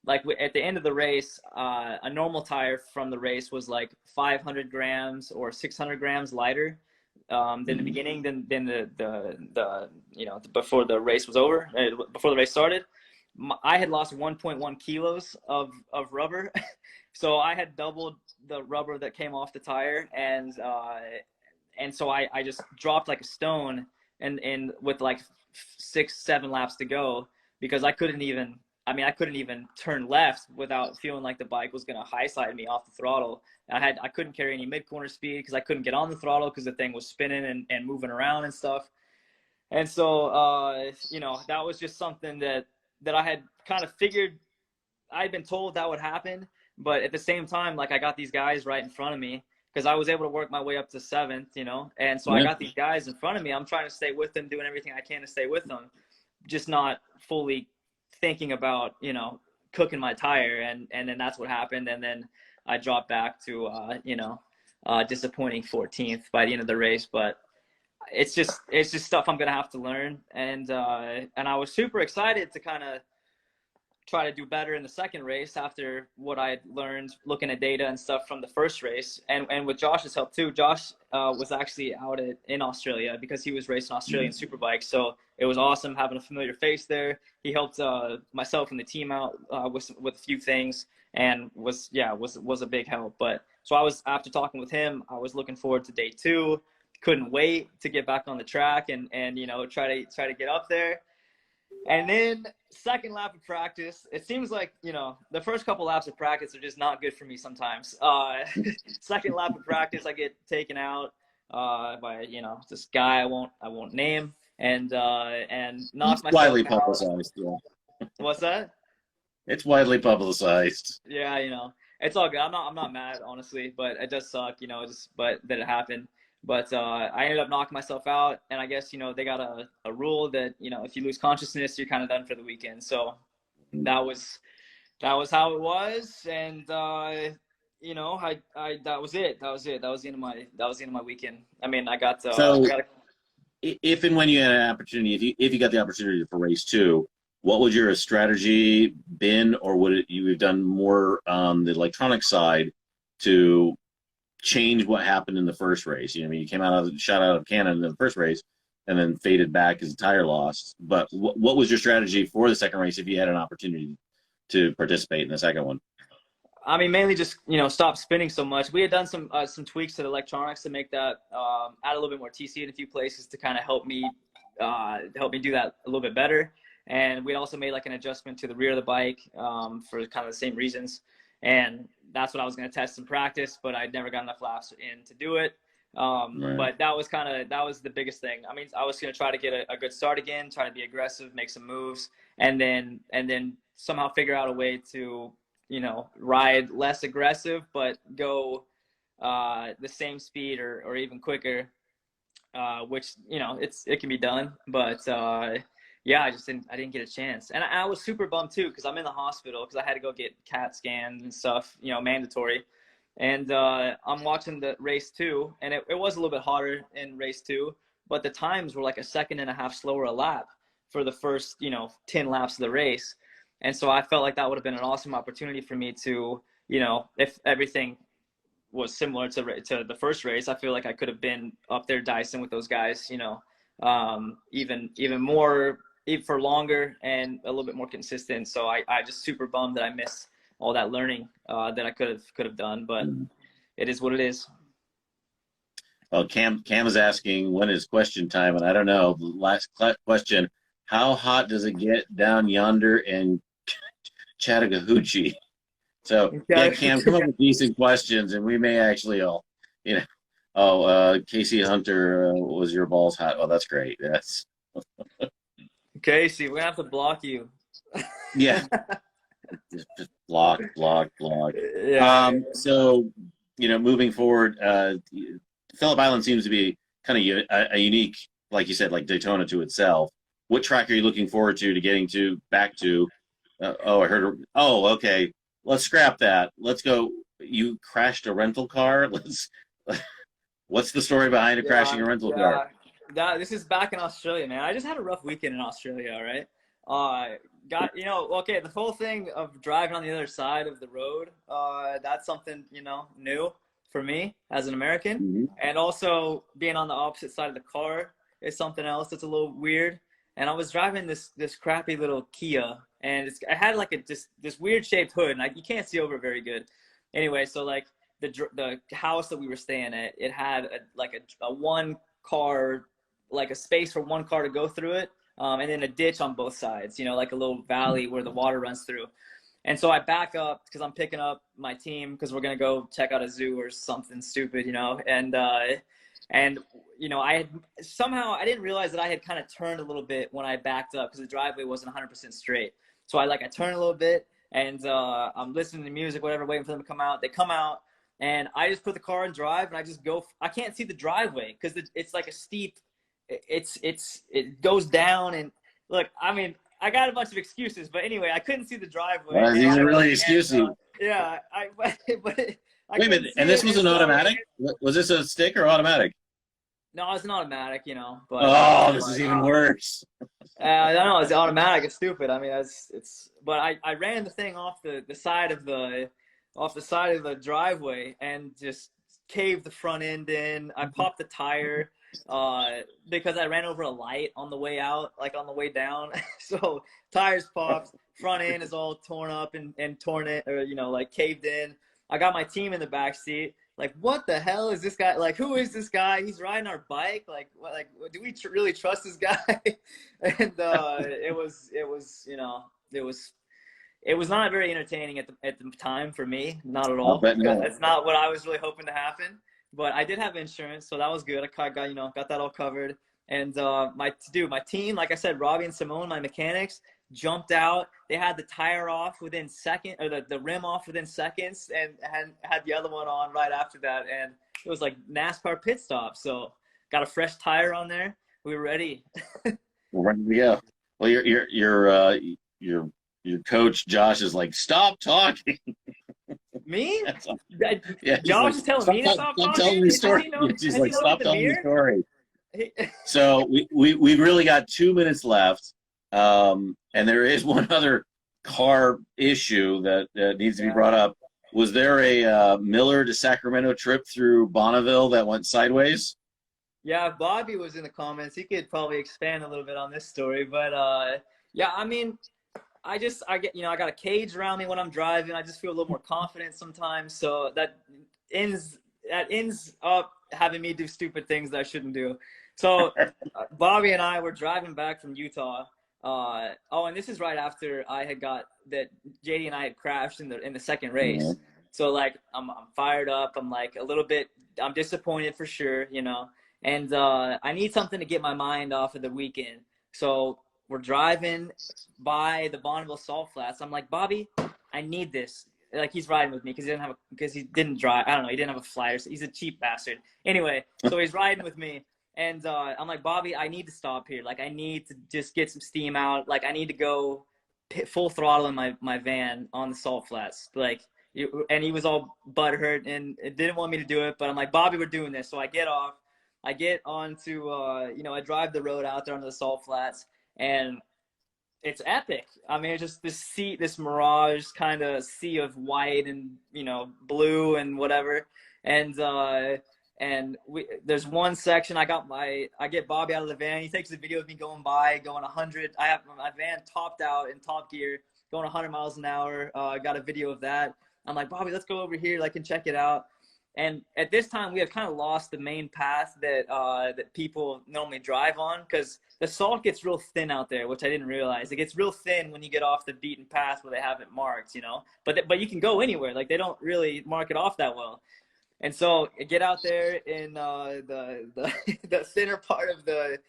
like at the end of the race, a normal tire from the race was like 500 grams or 600 grams lighter than the beginning, than the before the race was over, before the race started. I had lost 1.1 kilos of rubber. So I had doubled the rubber that came off the tire, and so I just dropped like a stone, and with like 6-7 laps to go, because I couldn't even turn left without feeling like the bike was gonna high side me off the throttle. I couldn't carry any mid corner speed because I couldn't get on the throttle because the thing was spinning and moving around and stuff. And so that was just something that I had kind of figured. I had been told that would happen, but at the same time, like, I got these guys right in front of me because I was able to work my way up to 7th, and so I got these guys in front of me. I'm trying to stay with them, doing everything I can to stay with them, just not fully thinking about, cooking my tire. And then that's what happened. And then I dropped back to, disappointing 14th by the end of the race. But it's just stuff I'm going to have to learn. And I was super excited to kind of try to do better in the second race after what I had learned looking at data and stuff from the first race, and with Josh's help too. Josh was actually out in Australia because he was racing Australian Superbike, so it was awesome having a familiar face there. He helped myself and the team out with a few things, and was a big help. But so after talking with him, I was looking forward to day 2. Couldn't wait to get back on the track and try to get up there. And then second lap of practice, it seems like, the first couple laps of practice are just not good for me sometimes. Second lap of practice, I get taken out by, this guy I won't name, and knock myself widely out. publicized. Yeah. What's that? It's widely publicized. Yeah, it's all good. I'm not mad, honestly, but it does suck, but that it happened. But I ended up knocking myself out, and I guess, they got a rule that, if you lose consciousness, you're kind of done for the weekend. So that was how it was, and that was it. That was the end of my weekend. I mean, I got if and when you had an opportunity, if you got the opportunity for race 2, what would your strategy been, or would you have done more on the electronic side to change what happened in the first race? You came shot out of cannon in the first race and then faded back as the tire lost. But what was your strategy for the second race if you had an opportunity to participate in the second one? I mean, mainly just, stop spinning so much. We had done some tweaks to the electronics to make that add a little bit more TC in a few places to kind of help me do that a little bit better. And we also made like an adjustment to the rear of the bike for kind of the same reasons. And that's what I was going to test in practice, but I'd never got enough laps in to do it. Right. But that was the biggest thing. I mean, I was going to try to get a good start again, try to be aggressive, make some moves, and then somehow figure out a way to, ride less aggressive, but go the same speed or even quicker, which, it can be done. But yeah, I didn't get a chance. And I was super bummed too, because I'm in the hospital because I had to go get CAT scans and stuff, mandatory. And I'm watching the race 2, and it was a little bit harder in race 2, but the times were like a second and a half slower a lap for the first, 10 laps of the race. And so I felt like that would have been an awesome opportunity for me to, if everything was similar to the first race, I feel like I could have been up there dicing with those guys, even more, even for longer and a little bit more consistent. So I just super bummed that I missed all that learning that I could have done, but it is what it is. Well, Cam is asking when is question time, and I don't know. The last question: how hot does it get down yonder in Chattahoochee? So yeah, Cam, come up with decent questions, and we may actually all, Casey Hunter, was your balls hot? Oh, that's great. That's Casey, we're gonna have to block you. Yeah. Just block. Yeah. So, moving forward, Phillip Island seems to be kind of a unique, like you said, like Daytona to itself. What track are you looking forward to getting back to? Okay. Let's scrap that. Let's go. You crashed a rental car. What's the story behind crashing a rental car? This is back in Australia, man. I just had a rough weekend in Australia, all right? Okay, the whole thing of driving on the other side of the road, that's something, new for me as an American. Mhm. And also being on the opposite side of the car is something else that's a little weird. And I was driving this crappy little Kia, and it had like this weird shaped hood, and you can't see over it very good. Anyway, so like the house that we were staying at, it had a one car, like a space for one car to go through it, and then a ditch on both sides, like a little valley where the water runs through. And so I back up because I'm picking up my team because we're gonna go check out a zoo or something stupid, I didn't realize that I had kind of turned a little bit when I backed up because the driveway wasn't 100% straight. So I turned a little bit, and I'm listening to music, whatever, waiting for them to come out. They come out, and I just put the car in drive, and I just go. I can't see the driveway because it's like a steep. It goes down, and look, I mean, I got a bunch of excuses, but anyway, I couldn't see the driveway. These are really excuses. Yeah, but Wait a minute, and this was an automatic? Was this a stick or automatic? No, it's an automatic, But oh, this is even worse. I don't know, it's automatic. It's stupid. I mean, But I ran the thing off the side of the driveway and just caved the front end in. I popped the tire because I ran over a light on the way out, like on the way down. So tires popped. Front end is all torn up and torn it, or caved in. I got my team in the back seat. Like, what the hell is this guy? Like, who is this guy? He's riding our bike. Like, what? Like, do we really trust this guy? And it was not very entertaining at the time for me. Not at all. That's not what I was really hoping to happen. But I did have insurance, so that was good. I got that all covered. And my team, like I said, Robbie and Simone, my mechanics, jumped out. They had the tire off within seconds, or the rim off within seconds, and had the other one on right after that. And it was like NASCAR pit stop. So got a fresh tire on there. We were ready. We're ready to go. Well, your coach Josh is like, stop talking. Me? Yeah, Josh is telling me to stop talking. Telling the story. He's like, stop telling the story. So we really got 2 minutes left. And there is one other car issue that needs to be brought up. Was there a Miller to Sacramento trip through Bonneville that went sideways? Yeah, Bobby was in the comments. He could probably expand a little bit on this story, but yeah, I mean, I got a cage around me when I'm driving. I just feel a little more confident sometimes. So that ends up having me do stupid things that I shouldn't do. So Bobby and I were driving back from Utah. And this is right after I had got that JD and I had crashed in the second race. Mm-hmm. So like I'm fired up. I'm like I'm disappointed for sure, and I need something to get my mind off of the weekend. So we're driving by the Bonneville Salt Flats. I'm like, Bobby, I need this. Like, he's riding with me because he didn't drive. I don't know. He didn't have a flyer. So he's a cheap bastard. Anyway, so he's riding with me. And I'm like, Bobby, I need to stop here. Like, I need to just get some steam out. Like, I need to go full throttle in my van on the Salt Flats. Like, and he was all butthurt and didn't want me to do it. But I'm like, Bobby, we're doing this. So I get off. I get onto, I drive the road out there onto the Salt Flats. And it's epic. I mean, it's just this mirage kind of sea of white and, blue and whatever. And there's one section, I get Bobby out of the van. He takes a video of me going 100. I have my van topped out in top gear, going 100 miles an hour. I got a video of that. I'm like, Bobby, let's go over here, and check it out. And at this time, we had kind of lost the main path that people normally drive on, because the salt gets real thin out there, which I didn't realize. It gets real thin when you get off the beaten path where they have it marked, But you can go anywhere. Like, they don't really mark it off that well. And so I get out there in the thinner part of the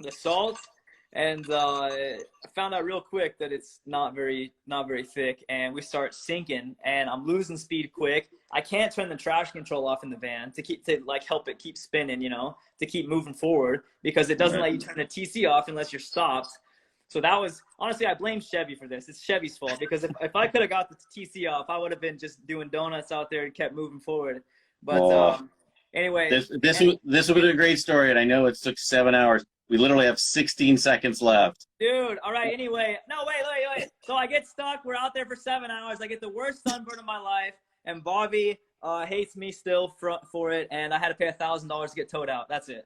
salt, and I found out real quick that it's not very thick, and we start sinking, and I'm losing speed quick. I can't turn the traction control off in the van to help it keep spinning, to keep moving forward, because it doesn't let you turn the TC off unless you're stopped. So that was, honestly, I blame Chevy for this. It's Chevy's fault, because if I could have got the TC off, I would have been just doing donuts out there and kept moving forward. But Anyway, This would be a great story, and I know it took 7 hours. We literally have 16 seconds left. dude. All right. Anyway, no, wait. So I get stuck. We're out there for 7 hours. I get the worst sunburn of my life, and Bobby hates me still for it, and I had to pay $1,000 to get towed out. That's it.